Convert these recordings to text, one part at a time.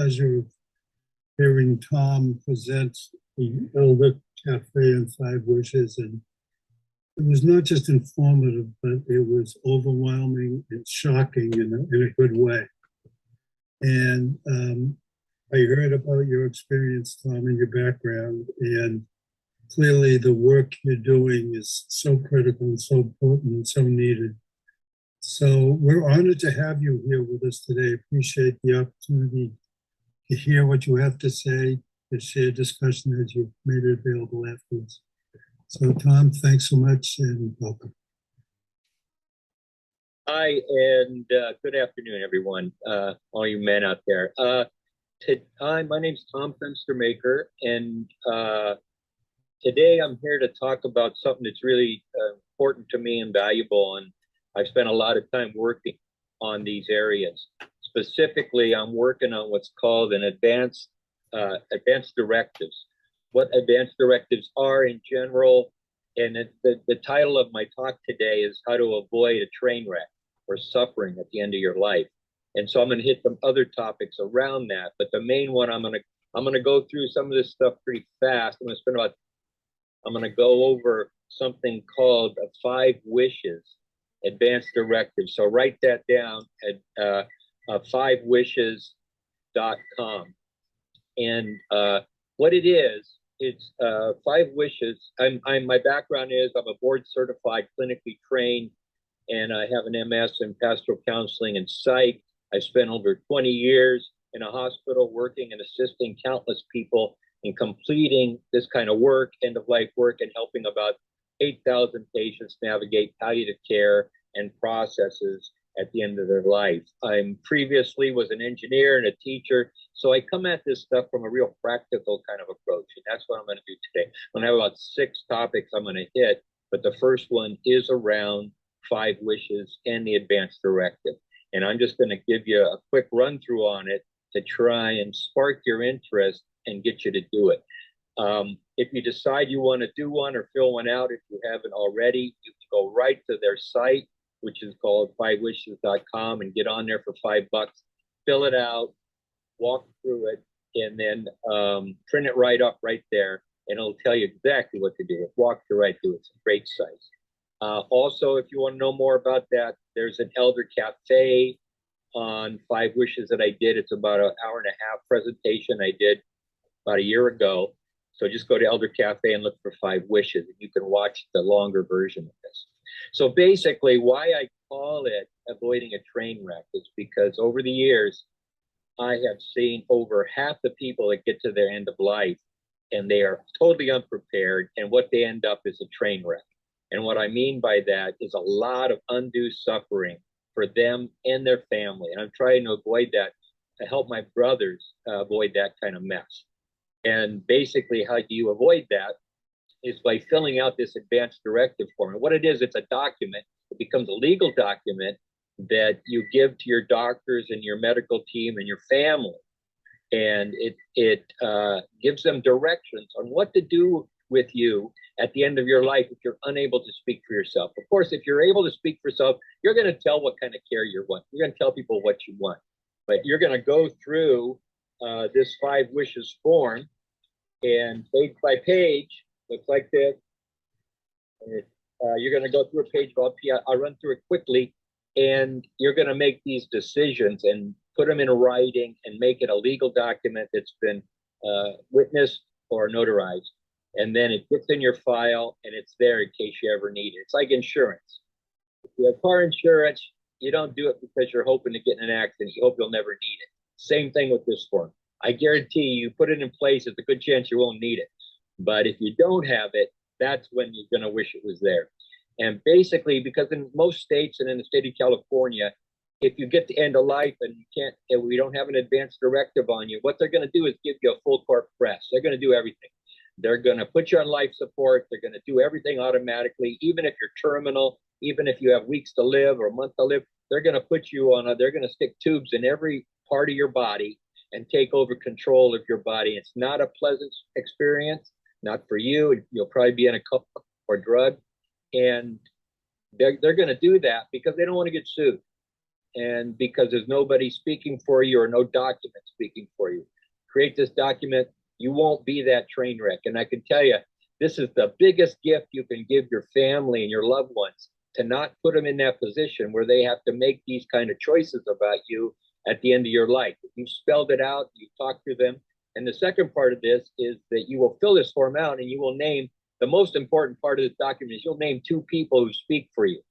pleasure of hearing Tom present the Elder Cafe and Five Wishes. And it was not just informative, but it was overwhelming and shocking in a good way. And I heard about your experience, Tom, and your background. And clearly the work you're doing is so critical and so important and so needed. So we're honored to have you here with us today. Appreciate the opportunity to hear what you have to say, to share discussion as you've made it available afterwards. So Tom, thanks so much and welcome. Hi, and good afternoon, everyone, all you men out there. Hi, my name's Tom Fenstermaker, and today I'm here to talk about something that's really important to me and valuable, and I've spent a lot of time working on these areas. Specifically, I'm working on what's called an advanced directives. What advanced directives are in general, and the title of my talk today is how to avoid a train wreck or suffering at the end of your life. And so I'm going to hit some other topics around that, but the main one I'm going to go through some of this stuff pretty fast. I'm going to go over something called 5 wishes advanced directive. So write that down at 5wishes.com. And what it is, it's 5 wishes. My background is I'm a board certified, clinically trained, and I have an MS in pastoral counseling and psych. I spent over 20 years in a hospital working and assisting countless people in completing this kind of work, end of life work, and helping about 8,000 patients navigate palliative care and processes at the end of their life. I previously was an engineer and a teacher, so I come at this stuff from a real practical kind of approach, and that's what I'm going to do today. I'm going to have about 6 topics I'm going to hit, but the first one is around 5 wishes and the advanced directive. And I'm just going to give you a quick run through on it to try and spark your interest and get you to do it. If you decide you want to do one or fill one out, if you haven't already, you can go right to their site, which is called 5wishes.com, and get on there for $5. Fill it out, walk through it, and then print it right up right there, and it'll tell you exactly what to do. It walks you right through. It's a great site. Also, if you want to know more about that, there's an Elder Cafe on 5 Wishes that I did. It's about an hour and a half presentation I did about a year ago. So just go to Elder Cafe and look for 5 Wishes, and you can watch the longer version of this. So basically, why I call it avoiding a train wreck is because over the years, I have seen over half the people that get to their end of life, and they are totally unprepared, and what they end up is a train wreck. And what I mean by that is a lot of undue suffering for them and their family. And I'm trying to avoid that, to help my brothers avoid that kind of mess. And basically, how do you avoid that is by filling out this advanced directive form. And what it is, it's a document. It becomes a legal document that you give to your doctors and your medical team and your family. And it gives them directions on what to do with you at the end of your life if you're unable to speak for yourself. Of course, if you're able to speak for yourself, you're going to tell what kind of care you want. You're going to tell people what you want. But you're going to go through this 5 wishes form, and page by page, looks like this. You're going to go through a page. I'll run through it quickly, and you're going to make these decisions and put them in writing and make it a legal document that's been witnessed or notarized. And then it gets in your file, and it's there in case you ever need it. It's like insurance. If you have car insurance, you don't do it because you're hoping to get in an accident. You hope you'll never need it. Same thing with this form. I guarantee you put it in place, there's a good chance you won't need it. But if you don't have it, that's when you're going to wish it was there. And basically, because in most states and in the state of California, if you get to end of life and we don't have an advanced directive on you, what they're going to do is give you a full court press. They're going to do everything. They're going to put you on life support. They're going to do everything automatically. Even if you're terminal, even if you have weeks to live or a month to live, they're going to put you on they're going to stick tubes in every part of your body and take over control of your body. It's not a pleasant experience, not for you. You'll probably be in a coke or drug. And they're going to do that because they don't want to get sued. and because there's nobody speaking for you or no document speaking for you. Create this document. You won't be that train wreck. And I can tell you, this is the biggest gift you can give your family and your loved ones, to not put them in that position where they have to make these kind of choices about you at the end of your life. You've spelled it out, you've talked to them. And the second part of this is that you will fill this form out and you will name, the most important part of this document is you'll name 2 people who speak for you.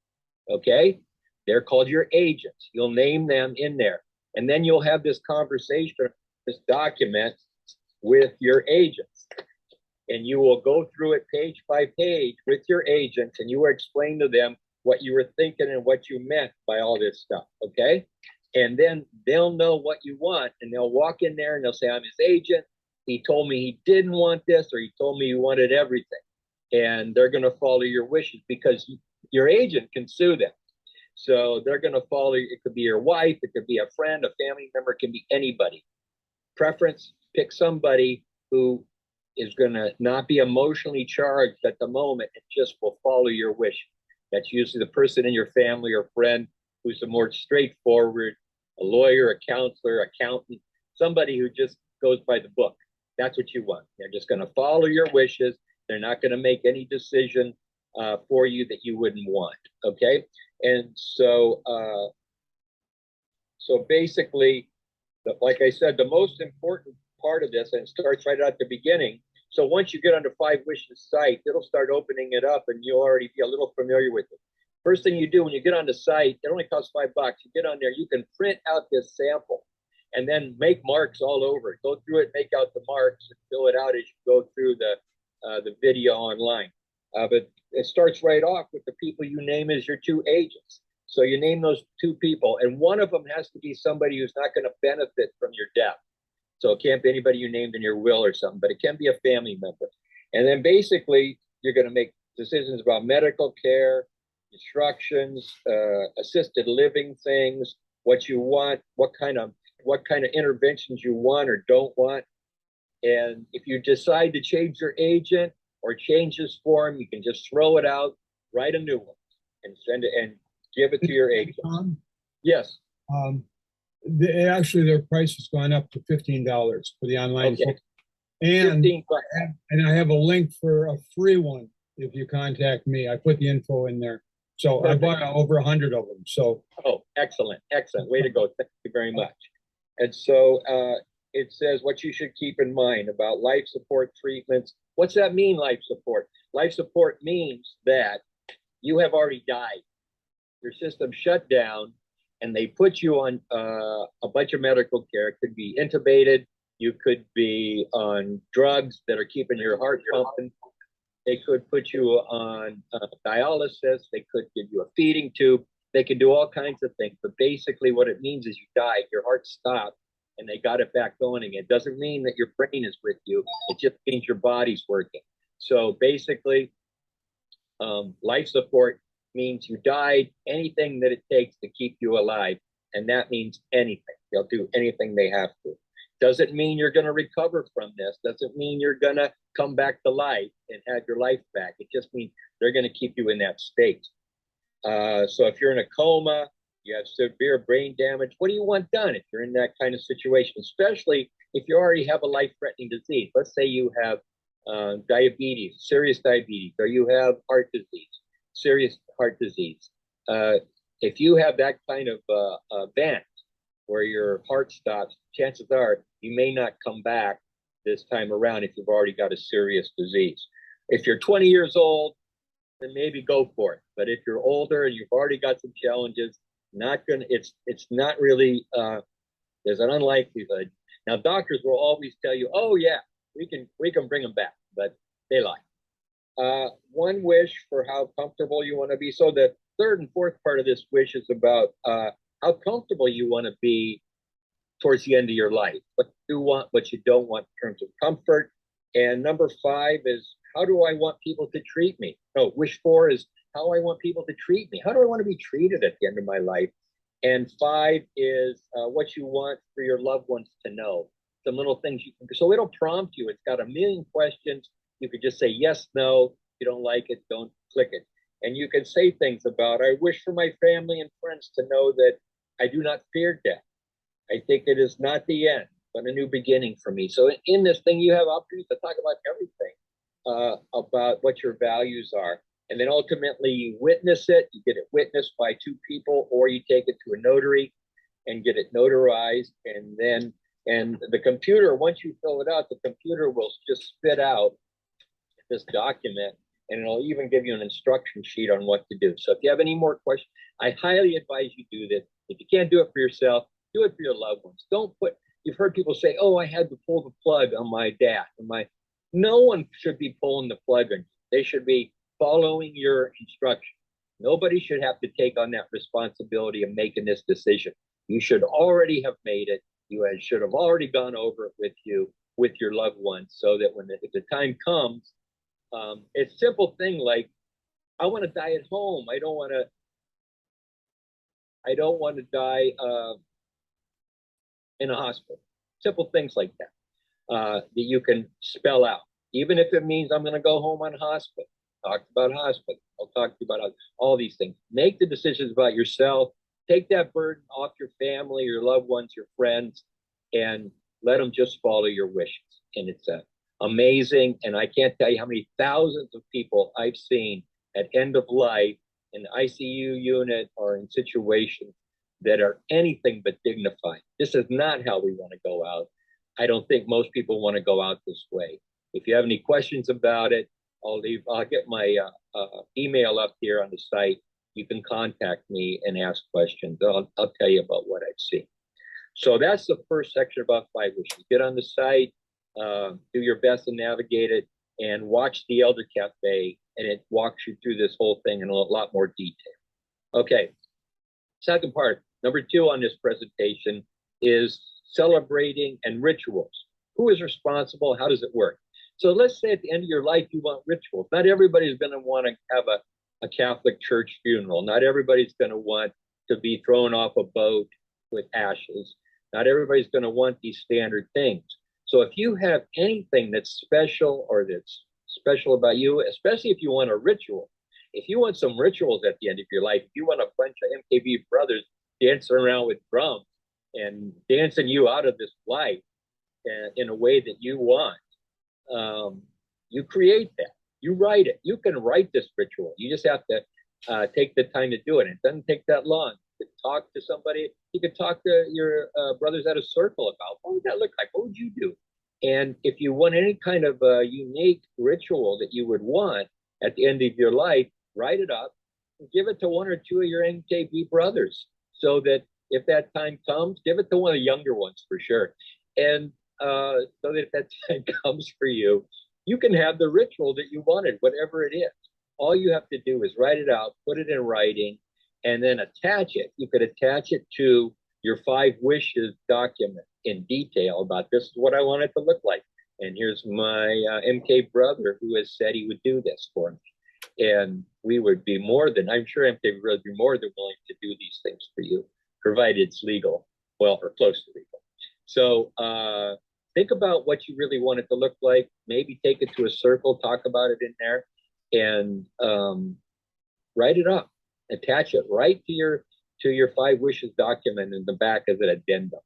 Okay? They're called your agents. You'll name them in there. And then you'll have this conversation, this document with your agents. And you will go through it page by page with your agents, and you will explain to them what you were thinking and what you meant by all this stuff, okay? And then they'll know what you want, and they'll walk in there and they'll say, I'm his agent. He told me he didn't want this, or he told me he wanted everything. And they're going to follow your wishes, because your agent can sue them. So they're going to follow, it could be your wife, it could be a friend, a family member, it can be anybody. Preference, pick somebody who is going to not be emotionally charged at the moment and just will follow your wish. That's usually the person in your family or friend who's a more straightforward, a lawyer, a counselor, accountant, somebody who just goes by the book. That's what you want. They're just going to follow your wishes. They're not going to make any decision for you that you wouldn't want. Okay. And so, so basically, like I said, the most important part of this, and it starts right at the beginning. So once you get onto 5 Wishes site, it'll start opening it up and you'll already be a little familiar with it. First thing you do when you get on the site, it only costs $5. You get on there, you can print out this sample and then make marks all over it. Go through it, make out the marks, and fill it out as you go through the video online. But it starts right off with the people you name as your 2 agents. So you name those 2 people, and one of them has to be somebody who's not going to benefit from your death. So it can't be anybody you named in your will or something, but it can be a family member. And then basically, you're going to make decisions about medical care, instructions, assisted living things, what you want, what kind of interventions you want or don't want. And if you decide to change your agent or change this form, you can just throw it out, write a new one, and send it and give it to your agent. Tom, Yes. actually, their price has gone up to $15 for the online. Okay. And 15 I have a link for a free one if you contact me. I put the info in there. So Perfect. I bought over 100 of them. So Oh, excellent, excellent. Way to go. Thank you very much. And so it says what you should keep in mind about life support treatments. What's that mean, life support? Life support means that you have already died. Your system shut down and they put you on a bunch of medical care. It could be intubated. You could be on drugs that are keeping your heart pumping. They could put you on dialysis. They could give you a feeding tube. They can do all kinds of things. But basically what it means is you died, your heart stopped, and they got it back going again. It doesn't mean that your brain is with you. It just means your body's working. So basically, life support means you died, anything that it takes to keep you alive. And that means anything. They'll do anything they have to. Doesn't mean you're going to recover from this. Doesn't mean you're going to come back to life and have your life back. It just means they're going to keep you in that state. So if you're in a coma, you have severe brain damage, what do you want done if you're in that kind of situation? Especially if you already have a life-threatening disease. Let's say you have diabetes, serious diabetes, or you have heart disease, serious heart disease. If you have that kind of event where your heart stops, chances are you may not come back this time around if you've already got a serious disease. If you're 20 years old, then maybe go for it. But if you're older and you've already got some challenges, it's not really, there's an unlikelihood. Now, doctors will always tell you, oh yeah, we can bring them back, but they lie. One wish for how comfortable you want to be. So the third and fourth part of this wish is about how comfortable you want to be towards the end of your life. What you do want, what you don't want in terms of comfort. And number 5 is, how do I want people to treat me? No, wish 4 is how I want people to treat me. How do I want to be treated at the end of my life? And 5 is what you want for your loved ones to know. Some little things you can do. So it'll prompt you. It's got a million questions. You could just say yes, no. If you don't like it, don't click it. And you can say things about, I wish for my family and friends to know that I do not fear death. I think it is not the end, but a new beginning for me. So in this thing, you have opportunities to talk about everything, about what your values are. And then ultimately you witness it, you get it witnessed by two people, or you take it to a notary and get it notarized. And the computer, once you fill it out, the computer will just spit out this document, and it'll even give you an instruction sheet on what to do. So if you have any more questions, I highly advise you do this. If you can't do it for yourself, do it for your loved ones. You've heard people say, oh, I had to pull the plug on my dad. No one should be pulling the plug on you. They should be following your instructions. Nobody should have to take on that responsibility of making this decision. You should already have made it. You should have already gone over it with your loved ones, so that if the time comes, it's simple thing like, I want to die at home. I don't want to die in a hospital. Simple things like that that you can spell out. Even if it means I'm going to go home on hospital. Talk about hospital. I'll talk to you about all these things. Make the decisions about yourself. Take that burden off your family, your loved ones, your friends, and let them just follow your wishes. And it's amazing. And I can't tell you how many thousands of people I've seen at end of life in the ICU unit or in situations that are anything but dignified. This is not how we want to go out. I don't think most people want to go out this way. If you have any questions about it, I'll get my email up here on the site. You can contact me and ask questions. I'll tell you about what I've seen. So that's the first section about 5 wishes. Get on the site, do your best to navigate it, and watch the Elder Cafe, and it walks you through this whole thing in a lot more detail. Okay, second part, number 2 on this presentation is celebrating and rituals. Who is responsible? How does it work? So let's say at the end of your life, you want rituals. Not everybody's going to want to have a Catholic church funeral. Not everybody's going to want to be thrown off a boat with ashes. Not everybody's going to want these standard things. So if you have anything that's special or that's special about you, especially if you want a ritual, if you want some rituals at the end of your life, if you want a bunch of MKB brothers dancing around with drums and dancing you out of this life in a way that you want, you create that. You write it. You can write this ritual. You just have to take the time to do it. It doesn't take that long. You could talk to somebody. You could talk to your brothers at a circle about, what would that look like? What would you do? And if you want any kind of a unique ritual that you would want at the end of your life, write it up and give it to 1 or 2 of your MKB brothers, so that if that time comes, give it to one of the younger ones for sure. And so that if that time comes for you, you can have the ritual that you wanted, whatever it is. All you have to do is write it out, put it in writing, and then attach it. You could attach it to your 5 wishes document in detail about, this is what I want it to look like. And here's my MK brother who has said he would do this for me. And we would be I'm sure MK brother would be more than willing to do these things for you, provided it's legal, well, or close to legal. So think about what you really want it to look like. Maybe take it to a circle, talk about it in there, and write it up. Attach it right to your 5 wishes document in the back as an addendum.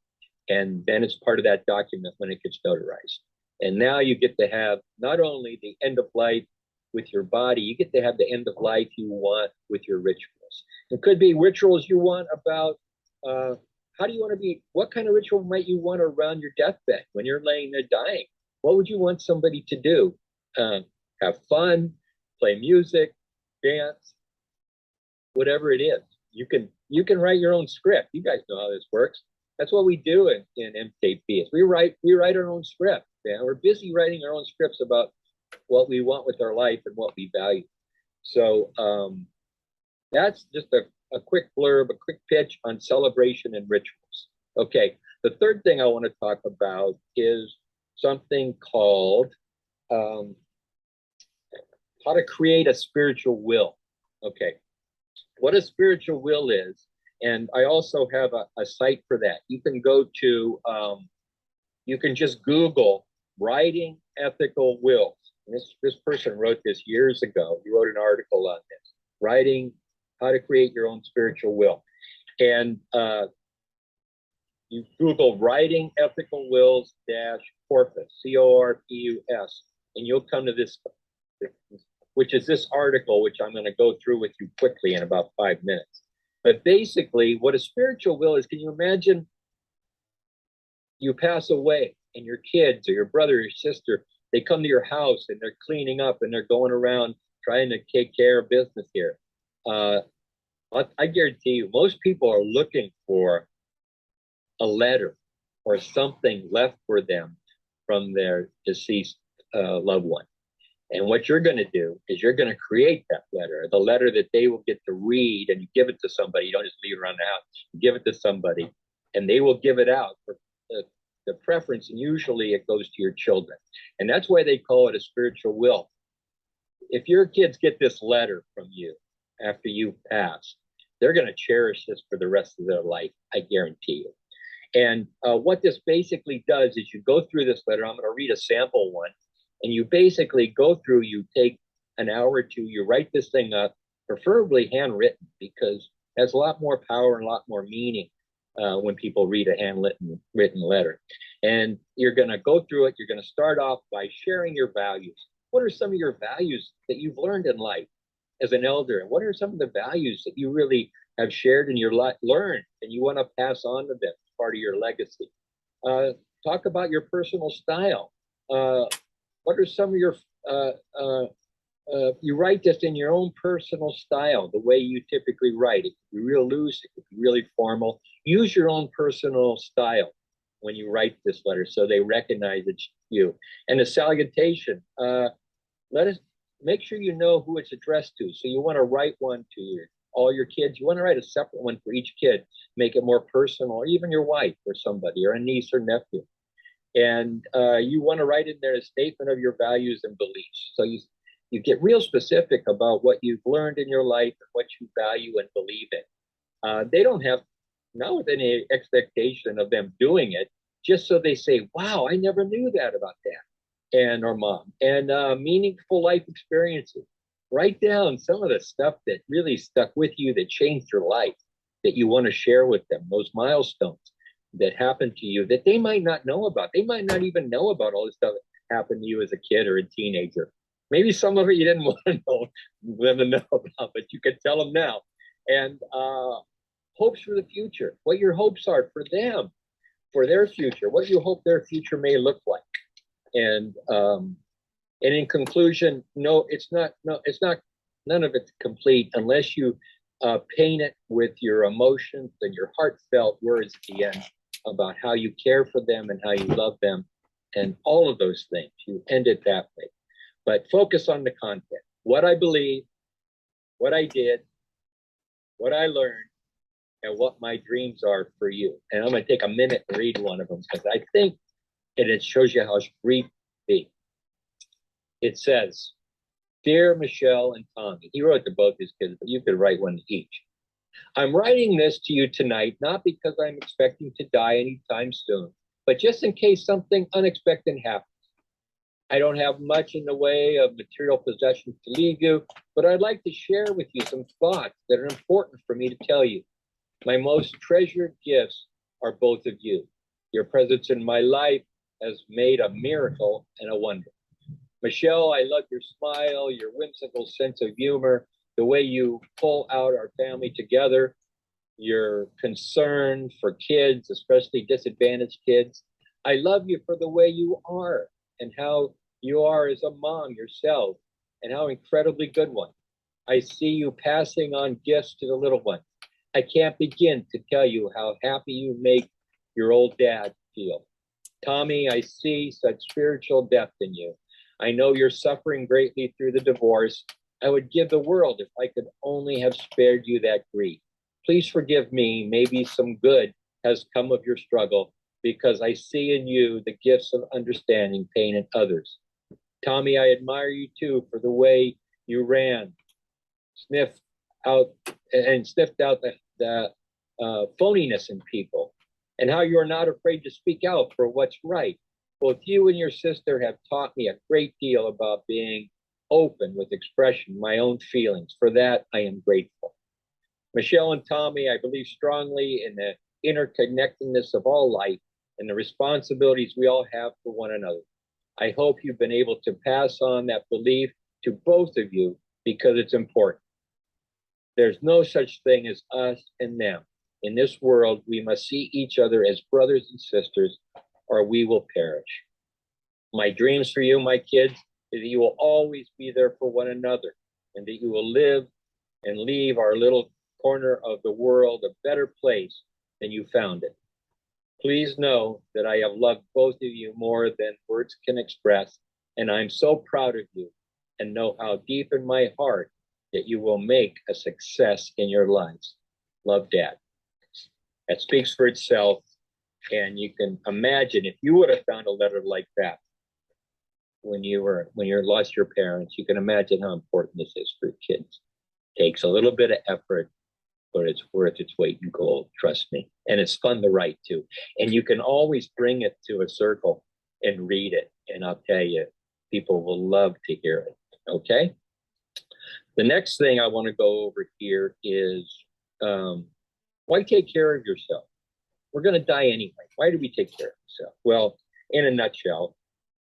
And then it's part of that document when it gets notarized. And now you get to have not only the end of life with your body, you get to have the end of life you want with your rituals. It could be rituals you want about how do you want to be, what kind of ritual might you want around your deathbed when you're laying there dying? What would you want somebody to do? Have fun, play music, dance, whatever it is. You can write your own script. You guys know how this works. That's what we do in MKB. Is we write our own script. Yeah? We're busy writing our own scripts about what we want with our life and what we value. So that's just a quick blurb, a quick pitch on celebration and rituals. Okay, the third thing I want to talk about is something called how to create a spiritual will. Okay, what a spiritual will is, and I also have a site for that. You can go to, you can just Google writing ethical wills. And this person wrote this years ago. He wrote an article on this, writing how to create your own spiritual will. And You Google writing ethical wills dash corpus, corpus, and you'll come to this, which is this article, which I'm going to go through with you quickly in about 5 minutes. But basically, what a spiritual will is, can you imagine you pass away and your kids or your brother or your sister, they come to your house and they're cleaning up and they're going around trying to take care of business here. I guarantee you, most people are looking for a letter or something left for them from their deceased loved one. And what you're going to do is you're going to create that letter, the letter that they will get to read, and you give it to somebody. You don't just leave it around the house. You give it to somebody, and they will give it out for the preference, and usually it goes to your children. And that's why they call it a spiritual will. If your kids get this letter from you after you pass, they're going to cherish this for the rest of their life, I guarantee you. And what this basically does is you go through this letter. I'm going to read a sample one. And you basically go through, you take an hour or two, you write this thing up, preferably handwritten, because it has a lot more power and a lot more meaning when people read a handwritten letter. And you're going to go through it. You're going to start off by sharing your values. What are some of your values that you've learned in life as an elder? And what are some of the values that you really have shared in your life, learned, and you want to pass on to them as part of your legacy? Talk about your personal style. What are some of your, you write this in your own personal style, the way you typically write. It could be real loose, it could be really formal. Use your own personal style when you write this letter so they recognize it's you. And the salutation, let us make sure you know who it's addressed to. So you want to write one to all your kids. You want to write a separate one for each kid, make it more personal, or even your wife or somebody, or a niece or nephew. And you want to write in there a statement of your values and beliefs. So you get real specific about what you've learned in your life and what you value and believe in. They don't have, not with any expectation of them doing it, just so they say, wow, I never knew that about dad and or mom. And meaningful life experiences. Write down some of the stuff that really stuck with you, that changed your life, that you want to share with them, those milestones that happened to you that they might not know about. They might not even know about all this stuff that happened to you as a kid or a teenager. Maybe some of it you didn't want to know them to know about, but you can tell them now. And hopes for the future, what your hopes are for them, for their future, what you hope their future may look like. And in conclusion, none of it's complete unless you paint it with your emotions and your heartfelt words at the end about how you care for them and how you love them and all of those things. You end it that way. But focus on the content. What I believe, what I did, what I learned, and what my dreams are for you. And I'm going to take a minute and read one of them because I think it shows you how brief be. It says, Dear Michelle and Tommy, he wrote to both his kids, but you could write one to each. I'm writing this to you tonight, not because I'm expecting to die anytime soon, but just in case something unexpected happens. I don't have much in the way of material possessions to leave you, but I'd like to share with you some thoughts that are important for me to tell you. My most treasured gifts are both of you. Your presence in my life has made a miracle and a wonder. Michelle, I love your smile, your whimsical sense of humor, the way you pull out our family together, your concern for kids, especially disadvantaged kids. I love you for the way you are and how you are as a mom yourself and how incredibly good one. I see you passing on gifts to the little ones. I can't begin to tell you how happy you make your old dad feel. Tommy, I see such spiritual depth in you. I know you're suffering greatly through the divorce. I would give the world if I could only have spared you that grief. Please forgive me. Maybe some good has come of your struggle because I see in you the gifts of understanding pain in others. Tommy, I admire you too for the way you ran, sniffed out the phoniness in people and how you are not afraid to speak out for what's right. Both you and your sister have taught me a great deal about being open with expression, my own feelings. For that, I am grateful. Michelle and Tommy, I believe strongly in the interconnectedness of all life and the responsibilities we all have for one another. I hope you've been able to pass on that belief to both of you because it's important. There's no such thing as us and them. In this world, we must see each other as brothers and sisters, or we will perish. My dreams for you, my kids, is that you will always be there for one another, and that you will live and leave our little corner of the world a better place than you found it. Please know that I have loved both of you more than words can express, and I'm so proud of you and know how deep in my heart that you will make a success in your lives. Love, Dad. That speaks for itself, and you can imagine if you would have found a letter like that when you lost your parents, you can imagine how important this is for kids. Takes a little bit of effort, but it's worth its weight in gold, trust me. And it's fun to write too. And you can always bring it to a circle and read it. And I'll tell you, people will love to hear it, okay? The next thing I want to go over here is why take care of yourself? We're going to die anyway. Why do we take care of ourselves? Well, in a nutshell,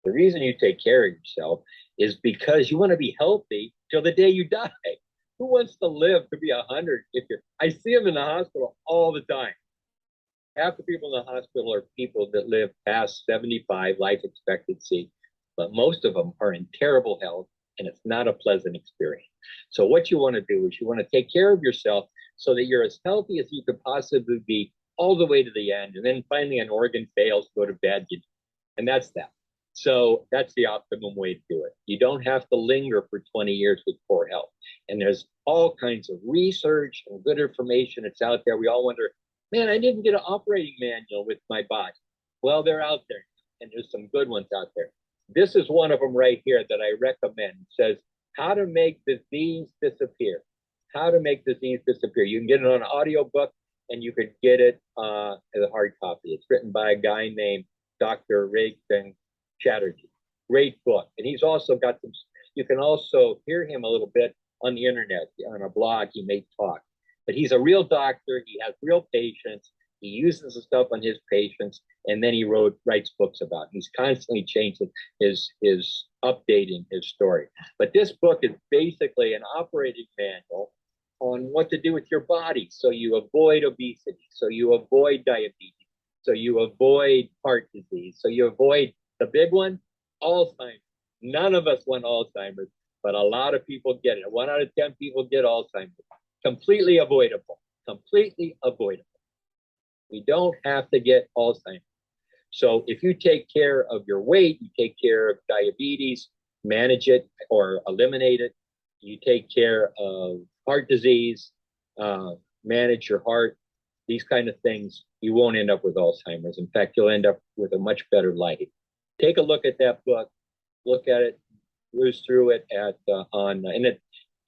the reason you take care of yourself is because you want to be healthy till the day you die. Who wants to live to be 100? I see them in the hospital all the time. Half the people in the hospital are people that live past 75 life expectancy, but most of them are in terrible health, and it's not a pleasant experience. So what you want to do is you want to take care of yourself so that you're as healthy as you could possibly be all the way to the end. And then finally an organ fails, go to bed, and that's that. So that's the optimum way to do it. You don't have to linger for 20 years with poor health. And there's all kinds of research and good information that's out there. We all wonder, man, I didn't get an operating manual with my body. Well, they're out there, and there's some good ones out there. This is one of them right here that I recommend. It says, how to make disease disappear. How to make disease disappear. You can get it on an audiobook, and you could get it as a hard copy. It's written by a guy named Dr. Rangan Chatterjee. Great book. And he's also got some, you can also hear him a little bit on the internet, on a blog. He may talk, but he's a real doctor. He has real patients. He uses the stuff on his patients, and then he writes books about it. He's constantly changing his updating his story. But this book is basically an operating manual on what to do with your body, so you avoid obesity, so you avoid diabetes, so you avoid heart disease, so you avoid the big one, Alzheimer's. None of us want Alzheimer's, but a lot of people get it. 1 out of 10 people get Alzheimer's. Completely avoidable. Completely avoidable. We don't have to get Alzheimer's. So if you take care of your weight, you take care of diabetes, manage it or eliminate it. You take care of heart disease, manage your heart, these kind of things, you won't end up with Alzheimer's. In fact, you'll end up with a much better life. Take a look at that book, look at it, cruise through it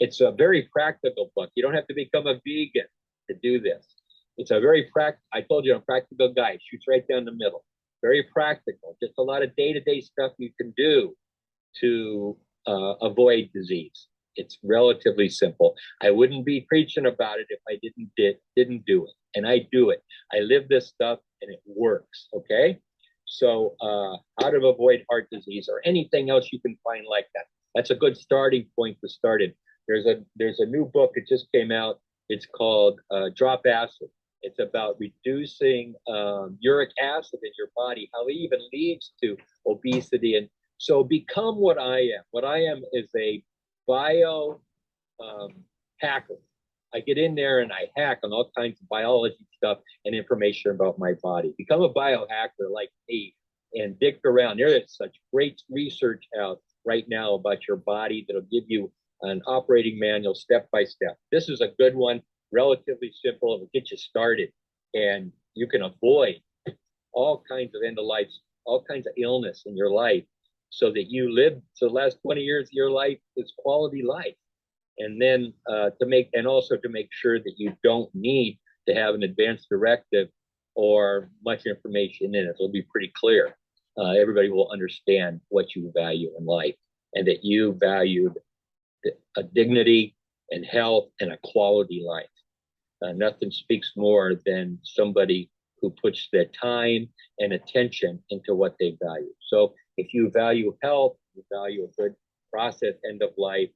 it's a very practical book. You don't have to become a vegan to do this. It's a very I told you, a practical guide, shoots right down the middle. Very practical, just a lot of day-to-day stuff you can do to avoid disease. It's relatively simple. I wouldn't be preaching about it if I didn't do it. And I do it. I live this stuff and it works, okay? So how to avoid heart disease or anything else you can find like that. That's a good starting point to start in. There's a new book that just came out. It's called Drop Acid. It's about reducing uric acid in your body, how it even leads to obesity. And so become what I am. What I am is a bio hacker. I get in there and I hack on all kinds of biology stuff and information about my body. Become a biohacker like me and dig around. There is such great research out right now about your body that'll give you an operating manual step by step. This is a good one, relatively simple. It'll get you started, and you can avoid all kinds of end of life, all kinds of illness in your life, so that you live the last 20 years of your life is quality life. And then to make sure that you don't need to have an advanced directive or much information in it. It'll be pretty clear. Everybody will understand what you value in life, and that you valued a dignity and health and a quality life. Nothing speaks more than somebody who puts their time and attention into what they value. So if you value health, you value a good process end of life,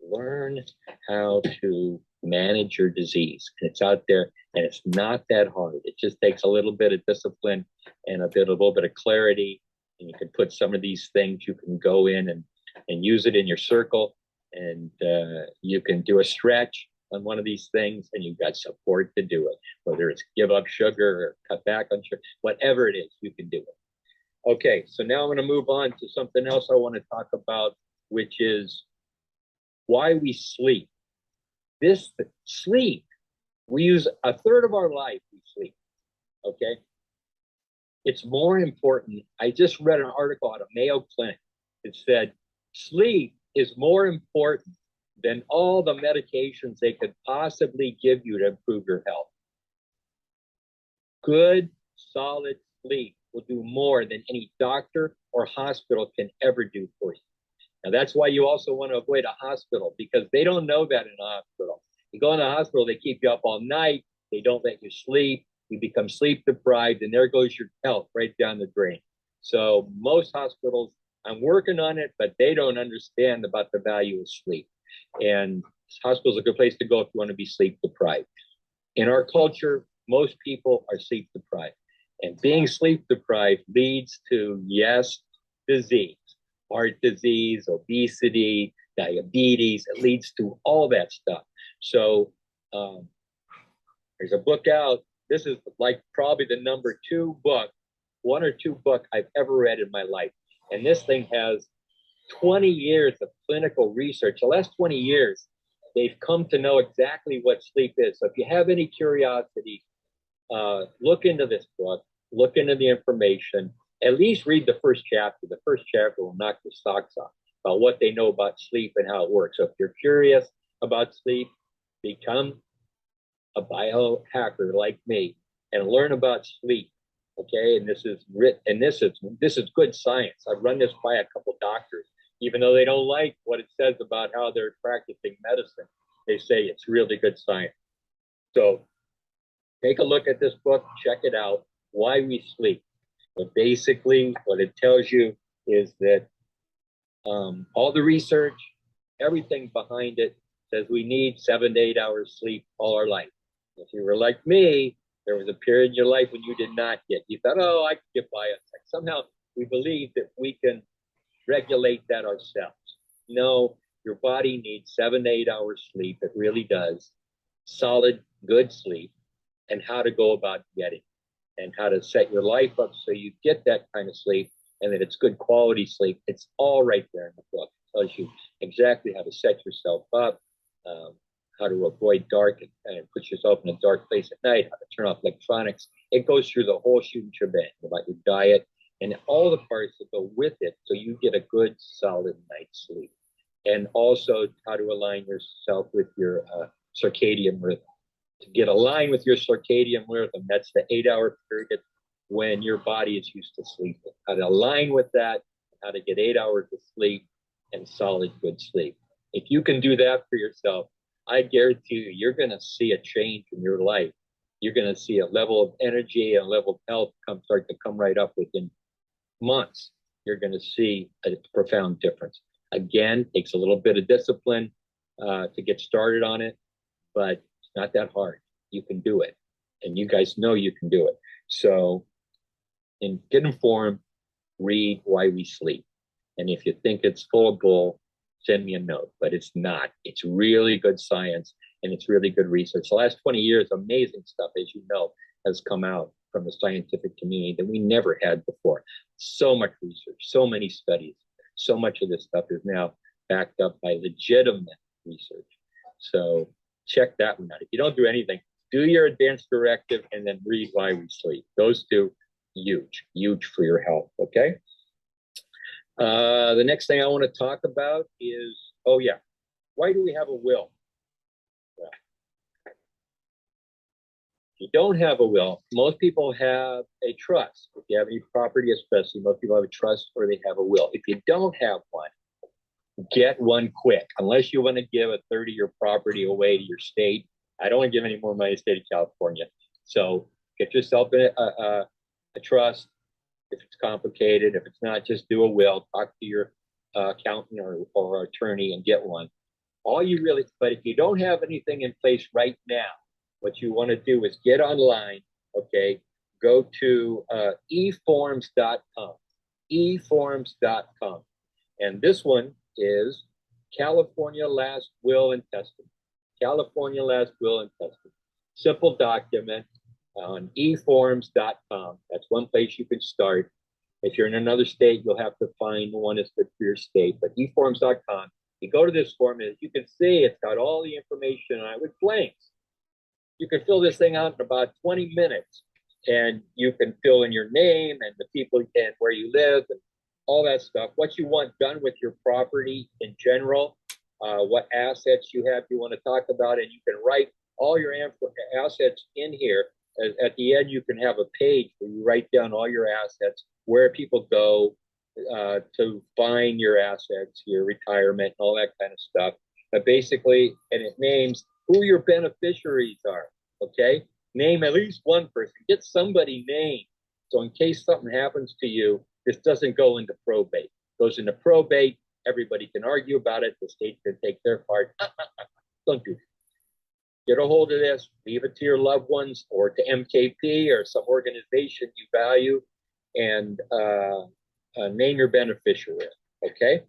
learn how to manage your disease. And it's out there, and it's not that hard. It just takes a little bit of discipline and a little bit of clarity. And you can put some of these things, you can go in and use it in your circle, and you can do a stretch on one of these things, and you've got support to do it. Whether it's give up sugar or cut back on sugar, whatever it is, you can do it. Okay, so now I'm going to move on to something else I want to talk about, which is why we sleep. This sleep, we use a third of our life, we sleep, okay? It's more important. I just read an article out of Mayo Clinic. It said, sleep is more important than all the medications they could possibly give you to improve your health. Good, solid sleep will do more than any doctor or hospital can ever do for you. Now, that's why you also want to avoid a hospital, because they don't know that in a hospital. You go in a hospital, they keep you up all night. They don't let you sleep. You become sleep deprived, and there goes your health right down the drain. So most hospitals, I'm working on it, but they don't understand about the value of sleep. And hospitals are a good place to go if you want to be sleep deprived. In our culture, most people are sleep deprived. And being sleep deprived leads to, yes, disease, heart disease, obesity, diabetes. It leads to all that stuff. So there's a book out. This is like probably the number 2 book, 1 or 2 book I've ever read in my life. And this thing has 20 years of clinical research. The last 20 years, they've come to know exactly what sleep is. So if you have any curiosity, look into this book, look into the information, at least read the first chapter. The first chapter will knock your socks off about what they know about sleep and how it works. So if you're curious about sleep, become a biohacker like me and learn about sleep. Okay, and this is written, and this is good science. I've run this by a couple doctors, even though they don't like what it says about how they're practicing medicine. They say it's really good science. So take a look at this book, check it out, Why We Sleep. But basically, what it tells you is that all the research, everything behind it says we need 7 to 8 hours sleep all our life. If you were like me, there was a period in your life when you did not get. You thought, oh, I could get by it. Somehow we believe that we can regulate that ourselves. No, your body needs 7 to 8 hours sleep. It really does. Solid, good sleep, and how to go about getting, and how to set your life up so you get that kind of sleep, and that it's good quality sleep. It's all right there in the book. It tells you exactly how to set yourself up, how to avoid dark and put yourself in a dark place at night, how to turn off electronics. It goes through the whole shoot and shebang about your diet and all the parts that go with it, so you get a good, solid night's sleep. And also how to align yourself with your circadian rhythm. To get aligned with your circadian rhythm, that's the 8-hour period when your body is used to sleeping. How to align with that, how to get 8 hours of sleep and solid, good sleep. If you can do that for yourself, I guarantee you, you're going to see a change in your life. You're going to see a level of energy and a level of health start to come right up within months. You're going to see a profound difference. Again, takes a little bit of discipline to get started on it, but it's not that hard. You can do it. And you guys know you can do it. So get informed, read Why We Sleep. And if you think it's full of bull, send me a note, but it's not. It's really good science, and it's really good research. The last 20 years, amazing stuff, as you know, has come out from the scientific community that we never had before. So much research, so many studies, so much of this stuff is now backed up by legitimate research. So check that one out. If you don't do anything, do your advanced directive and then read Why We Sleep. Those two, huge for your health, okay? The next thing I want to talk about is, why do we have a will? Well, if you don't have a will, most people have a trust. If you have any property, especially, most people have a trust or they have a will. If you don't have one, get one quick. Unless you want to give a third of your property away to your state I don't want to give any more money to the state of California. So get yourself a trust. If it's complicated, if it's not, just do a will. Talk to your accountant or attorney and get one. All you really, but if you don't have anything in place right now, what you want to do is get online, okay? Go to eforms.com, eforms.com. And this one is California Last Will and Testament. California Last Will and Testament. Simple document on eforms.com. That's one place you can start. If you're in another state, you'll have to find one that's good for your state. But eforms.com, you go to this form, and you can see it's got all the information on it with blanks. You can fill this thing out in about 20 minutes, and you can fill in your name and the people and where you live and all that stuff. What you want done with your property in general, what assets you have you want to talk about, and you can write all your assets in here. At the end, you can have a page where you write down all your assets, where people go to find your assets, your retirement, and all that kind of stuff. But basically, and it names who your beneficiaries are, okay? Name at least one person. Get somebody named. So in case something happens to you, this doesn't go into probate. It goes into probate. Everybody can argue about it. The state can take their part. Don't do that. Get a hold of this. Leave it to your loved ones or to MKP or some organization you value, and name your beneficiary, okay?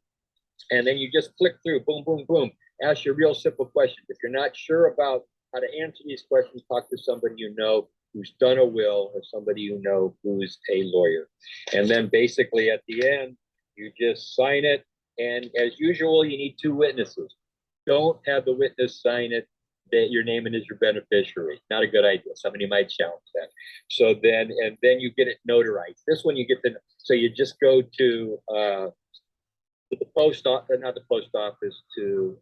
And then you just click through, boom, boom, boom. Ask your real simple questions. If you're not sure about how to answer these questions, talk to somebody you know who's done a will, or somebody you know who's a lawyer. And then basically at the end, you just sign it. And as usual, you need 2 witnesses. Don't have the witness sign it that you're naming as your beneficiary. Not a good idea. Somebody might challenge that. So then, and then you get it notarized. This one you get the, so you just go to the post office, not the post office, to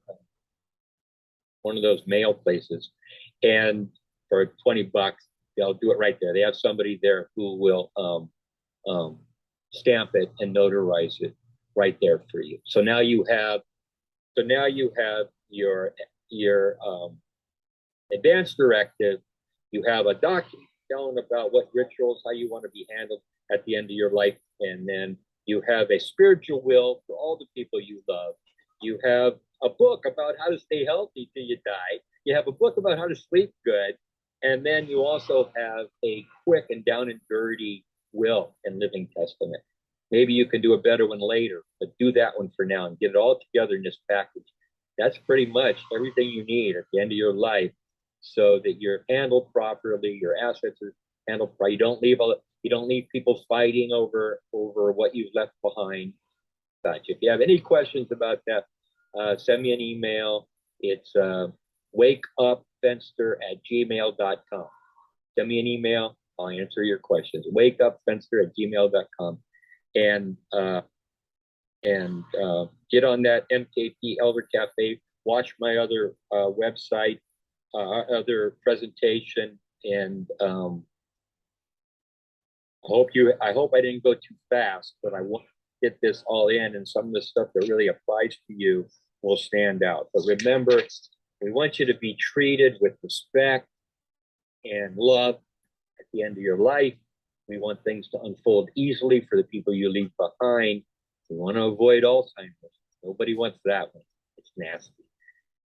one of those mail places, and for $20, they'll do it right there. They have somebody there who will stamp it and notarize it right there for you. So now you have, your advance directive. You have a document telling about what rituals, how you want to be handled at the end of your life, and then you have a spiritual will for all the people you love. You have a book about how to stay healthy till you die. You have a book about how to sleep good. And then you also have a quick and down and dirty will and living testament. Maybe you can do a better one later, but do that one for now and get it all together in this package. That's pretty much everything you need at the end of your life, so that you're handled properly, your assets are handled properly. You don't leave people fighting over what you've left behind. If you have any questions about that, send me an email. It's wakeupfenster@gmail.com. Send me an email. I'll answer your questions. wakeupfenster@gmail.com. And get on that MKP Elder Cafe. Watch my other website, other presentation, and I hope I didn't go too fast, but I want to get this all in, and some of the stuff that really applies to you will stand out. But remember, we want you to be treated with respect and love at the end of your life. We want things to unfold easily for the people you leave behind. We want to avoid Alzheimer's. Nobody wants that one. It's nasty.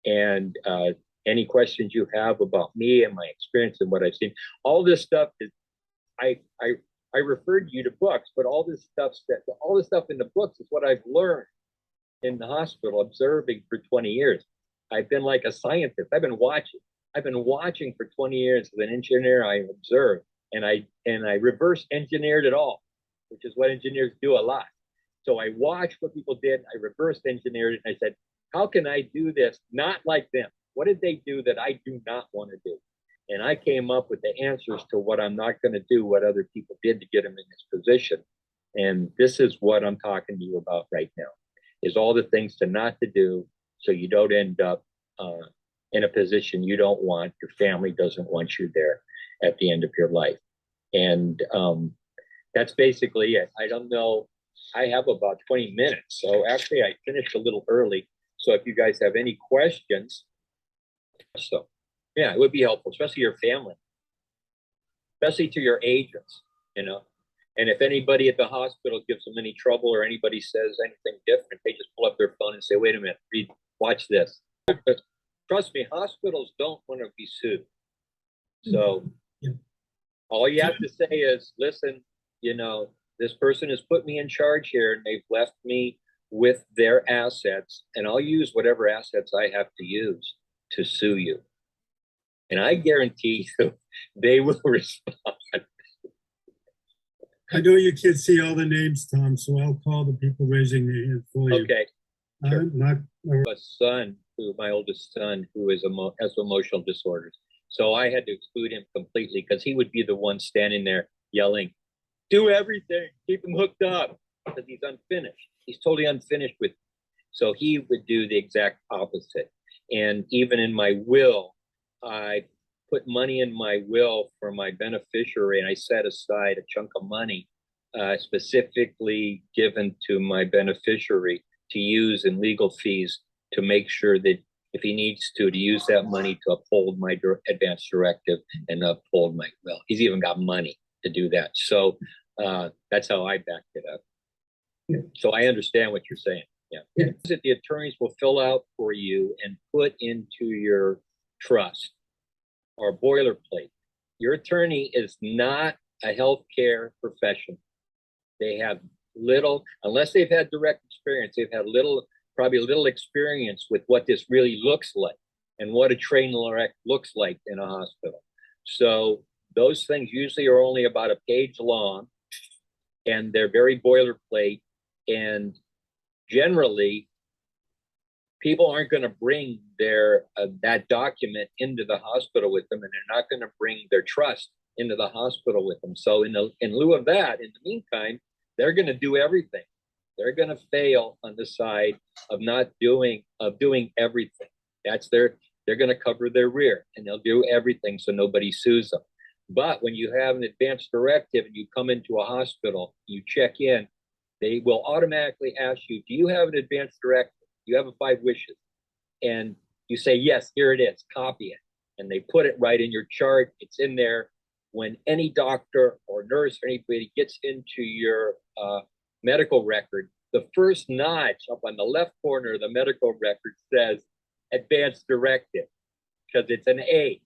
And any questions you have about me and my experience and what I've seen, all this stuff is, I referred you to books, but all this stuff in the books is what I've learned in the hospital, observing for 20 years. I've been like a scientist. I've been watching for 20 years as an engineer. I observed, and I reverse engineered it all, which is what engineers do a lot. So I watched what people did. I reverse engineered it. And I said, how can I do this not like them? What did they do that I do not want to do? And I came up with the answers to what I'm not going to do, what other people did to get them in this position. And this is what I'm talking to you about right now, is all the things to not to do, so you don't end up in a position you don't want. Your family doesn't want you there at the end of your life. And that's basically it. I don't know. I have about 20 minutes. So actually I finished a little early. So if you guys have any questions, so Yeah, it would be helpful, especially your family, especially to your agents, you know. And if anybody at the hospital gives them any trouble or anybody says anything different, they just pull up their phone and say, wait a minute, watch this. But trust me, hospitals don't want to be sued. So all you have to say is, listen, you know, this person has put me in charge here and they've left me with their assets, and I'll use whatever assets I have to use to sue you. And I guarantee you they will respond. I know you can't see all the names, Tom, so I'll call the people raising their hand for you. Okay. Sure. Not, A son, my oldest son, who has emotional disorders. So I had to exclude him completely because he would be the one standing there yelling, do everything, keep him hooked up, because he's unfinished. He's totally unfinished with me. So he would do the exact opposite. And even in my will, I put money in my will for my beneficiary, and I set aside a chunk of money specifically given to my beneficiary to use in legal fees to make sure that if he needs to use that money to uphold my advance directive and uphold my will. He's even got money to do that. So that's how I backed it up. Yeah. So I understand what you're saying. Yeah. That the attorneys will fill out for you and put into your trust or boilerplate. Your attorney is not a healthcare professional. They have little, unless they've had direct experience, they've had probably little experience with what this really looks like and what a train wreck looks like in a hospital. So those things usually are only about a page long, and they're very boilerplate. And generally, people aren't going to bring their that document into the hospital with them, and they're not going to bring their trust into the hospital with them. So in lieu of that, in the meantime, they're going to do everything. They're going to fail on the side of doing everything. They're going to cover their rear, and they'll do everything so nobody sues them. But when you have an advance directive and you come into a hospital, you check in, they will automatically ask you, do you have an advance directive? You have a 5 wishes. And you say, yes, here it is, copy it. And they put it right in your chart. It's in there. When any doctor or nurse or anybody gets into your medical record, the first notch up on the left corner of the medical record says advance directive, because it's an A.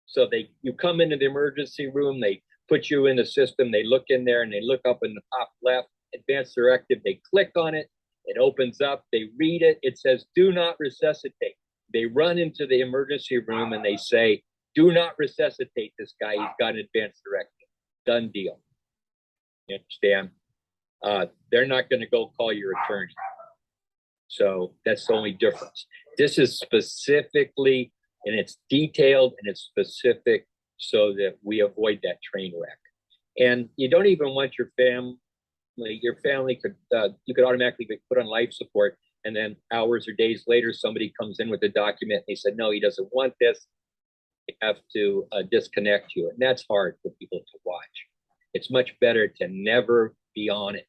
So you come into the emergency room, they put you in the system, they look in there and they look up in the top left, advance directive, they click on it, it opens up, they read it, it says do not resuscitate. They run into the emergency room and they say, do not resuscitate this guy, he's got an advance directive. Done deal. You understand? They're not going to go call your attorney. So that's the only difference. This is specifically, and it's detailed and it's specific so that we avoid that train wreck. And you don't even want your family could, you could automatically be put on life support. And then hours or days later, somebody comes in with a document and they said, no, he doesn't want this. They have to disconnect you. And that's hard for people to watch. It's much better to never be on it.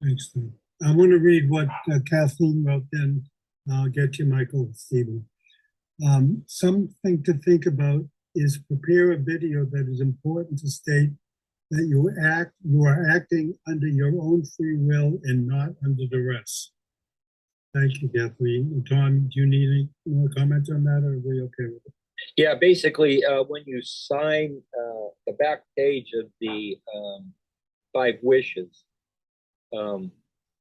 Thanks, Tom. I want to read what Kathleen wrote, then I'll get you, Michael, Stephen. Something to think about is prepare a video that is important to state that you are acting under your own free will and not under duress. Thank you, Kathleen. And Tom, do you need any more comments on that, or are we okay with it? Yeah, basically, when you sign the back page of the 5 wishes,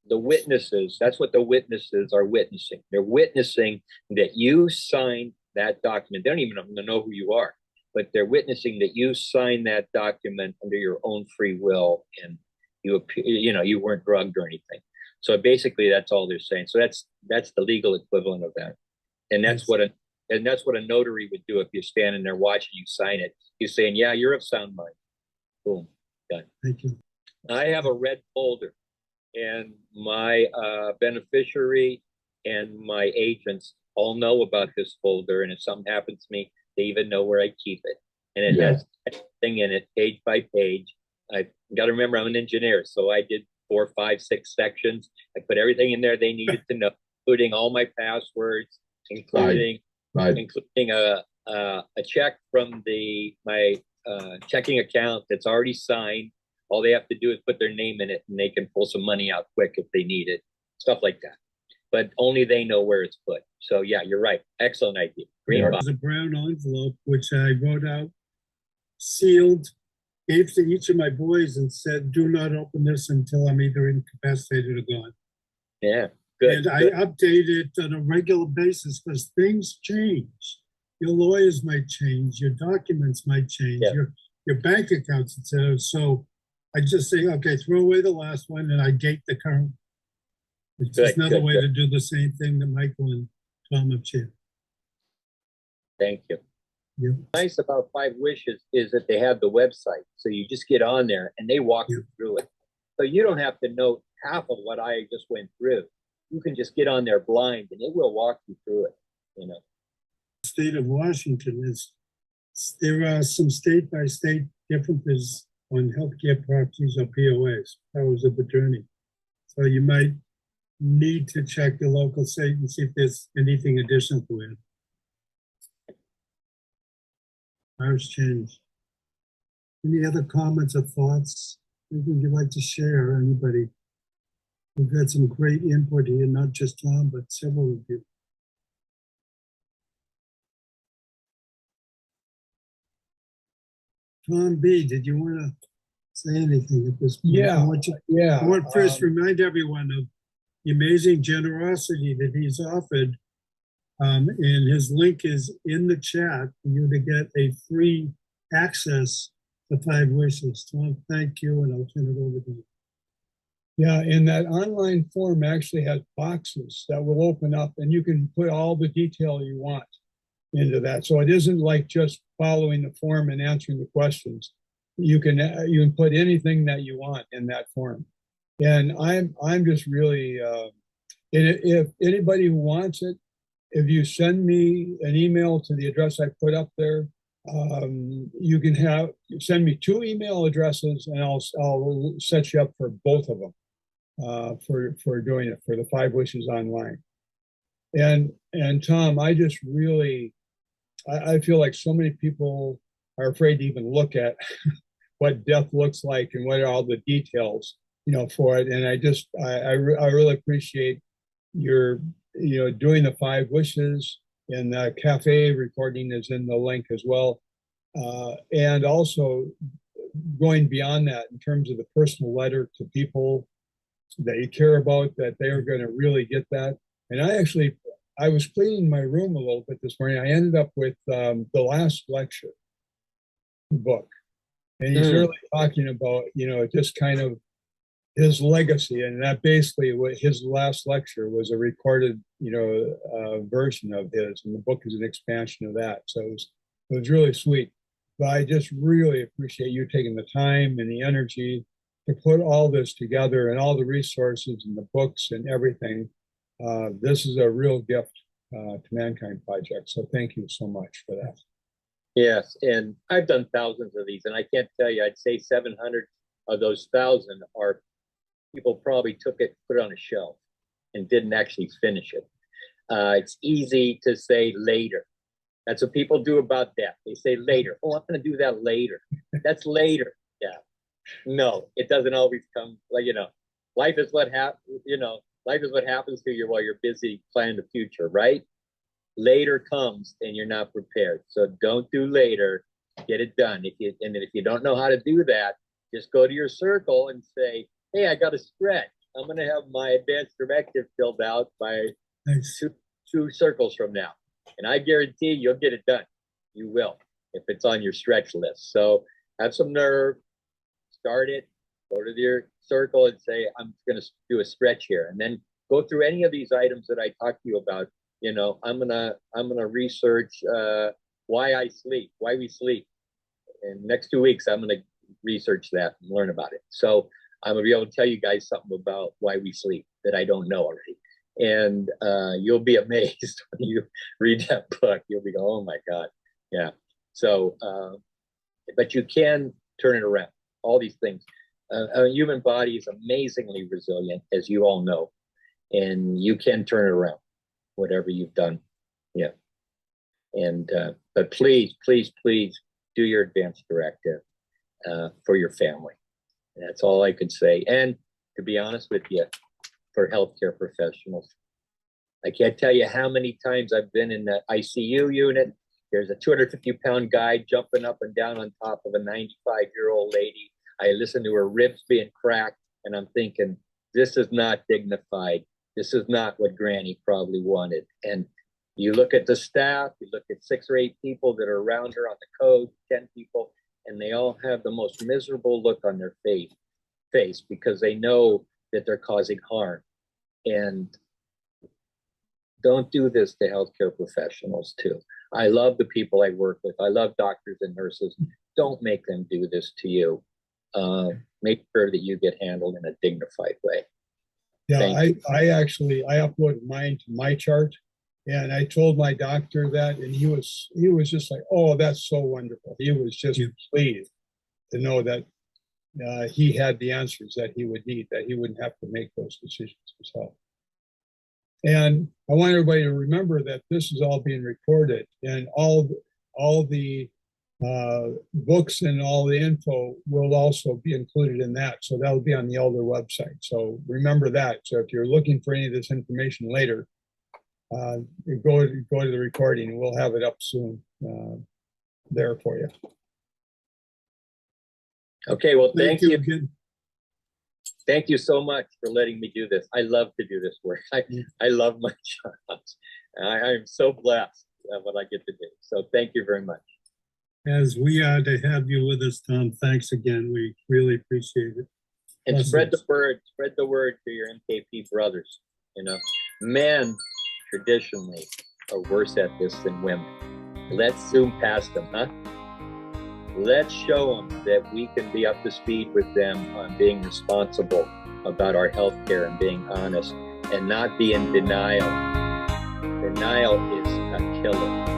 the witnesses, that's what the witnesses are witnessing. They're witnessing that you signed that document. They don't even know who you are, but they're witnessing that you signed that document under your own free will, and you weren't drugged or anything. So basically, that's all they're saying. So that's the legal equivalent of that, and that's what a notary would do if you're standing there watching you sign it. You're saying, yeah, you're of sound mind. Boom, done. Thank you. I have a red folder, and my beneficiary and my agents all know about this folder. And if something happens to me, they even know where I keep it. And it has everything in it, page by page. I've got to remember I'm an engineer, so I did 4, 5, 6 sections. I put everything in there they needed to know, including all my passwords, including Right. including a check from my checking account that's already signed. All they have to do is put their name in it, and they can pull some money out quick if they need it, stuff like that. But only they know where it's put. So yeah, you're right. Excellent idea. Green box. There's a brown envelope, which I wrote out, sealed, gave to each of my boys and said, do not open this until I'm either incapacitated or gone. Yeah, good. And I update it on a regular basis because things change. Your lawyers might change, your documents might change, Yeah. your bank accounts, etc. So I just say, okay, throw away the last one and I date the current. It's just another way to do the same thing that Michael and Tom have shared. Thank you. Yeah. Nice about Five Wishes is that they have the website. So you just get on there and they walk you through it. So you don't have to know half of what I just went through. You can just get on there blind and it will walk you through it, you know. The state of Washington there are some state by state differences on healthcare properties or POAs, powers of attorney. So you might need to check your local state and see if there's anything additional to it. Ours changed. Any other comments or thoughts? Anything you'd like to share, anybody? We've had some great input here, not just Tom, but several of you. Tom B., did you want to say anything at this point? Yeah, I want to first remind everyone of the amazing generosity that he's offered. And his link is in the chat for you to get a free access to Five Wishes. Tom, thank you, and I'll turn it over to you. Yeah, and that online form actually has boxes that will open up and you can put all the detail you want into that. So it isn't like just following the form and answering the questions. You can put anything that you want in that form. And I'm just really, if anybody who wants it, if you send me an email to the address I put up there, you can send me 2 email addresses and I'll set you up for both of them for doing it, for the Five Wishes online. And Tom, I just really, I feel like so many people are afraid to even look at what death looks like and what are all the details, for it. And I really appreciate your, doing the Five Wishes, and the cafe recording is in the link as well. And also going beyond that in terms of the personal letter to people that you care about, that they are going to really get that. And I was cleaning my room a little bit this morning. I ended up with the last lecture book. And he's really talking about, just kind of his legacy. And that basically what his last lecture was a recorded, version of his. And the book is an expansion of that. So it was really sweet. But I just really appreciate you taking the time and the energy to put all this together and all the resources and the books and everything. This is a real gift to Mankind Project. So thank you so much for that. Yes, and I've done thousands of these, and I can't tell you, I'd say 700 of those 1,000 are people probably took it, put it on a shelf, and didn't actually finish it. It's easy to say later. That's what people do about death. They say later. Oh, I'm going to do that later. That's later. Yeah. No, it doesn't always come. Like, life is what life is what happens to you while you're busy planning the future, right? Later comes and you're not prepared. So don't do later. Get it done. If you don't know how to do that, just go to your circle and say, hey, I got a stretch. I'm going to have my advanced directive filled out by two circles from now. And I guarantee you'll get it done. You will, if it's on your stretch list. So have some nerve, start it, go to your circle and say, I'm going to do a stretch here. And then go through any of these items that I talked to you about. I'm gonna research why we sleep. And next 2 weeks, I'm gonna research that and learn about it. So I'm gonna be able to tell you guys something about why we sleep that I don't know already. And you'll be amazed when you read that book. You'll be going, oh my God. Yeah. So, but you can turn it around. All these things. A human body is amazingly resilient, as you all know, and you can turn it around. Whatever you've done. Yeah. And but please, please, please do your advance directive for your family. That's all I could say. And to be honest with you, for healthcare professionals, I can't tell you how many times I've been in the ICU unit. There's a 250-pound guy jumping up and down on top of a 95-year-old lady. I listen to her ribs being cracked, and I'm thinking, this is not dignified. This is not what Granny probably wanted. And you look at the staff, you look at 6 or 8 people that are around her on the code, 10 people, and they all have the most miserable look on their face because they know that they're causing harm. And don't do this to healthcare professionals too. I love the people I work with. I love doctors and nurses. Don't make them do this to you. Make sure that you get handled in a dignified way. Yeah, I uploaded mine to my chart, and I told my doctor that, and he was just like, oh, that's so wonderful. He was just pleased to know that he had the answers that he would need, that he wouldn't have to make those decisions himself. And I want everybody to remember that this is all being recorded, and all the books and all the info will also be included in that. So that'll be on the Elder website. So remember that. So if you're looking for any of this information later, go to the recording, and we'll have it up soon there for you. Okay, well, thank you. Again. Thank you so much for letting me do this. I love to do this work. I love my job. I'm so blessed what I get to do. So thank you very much. As we are to have you with us, Tom, thanks again. We really appreciate it. And spread the word to your MKP brothers. You know, men traditionally are worse at this than women. Let's zoom past them, huh? Let's show them that we can be up to speed with them on being responsible about our health care and being honest and not be in denial. Denial is a killer.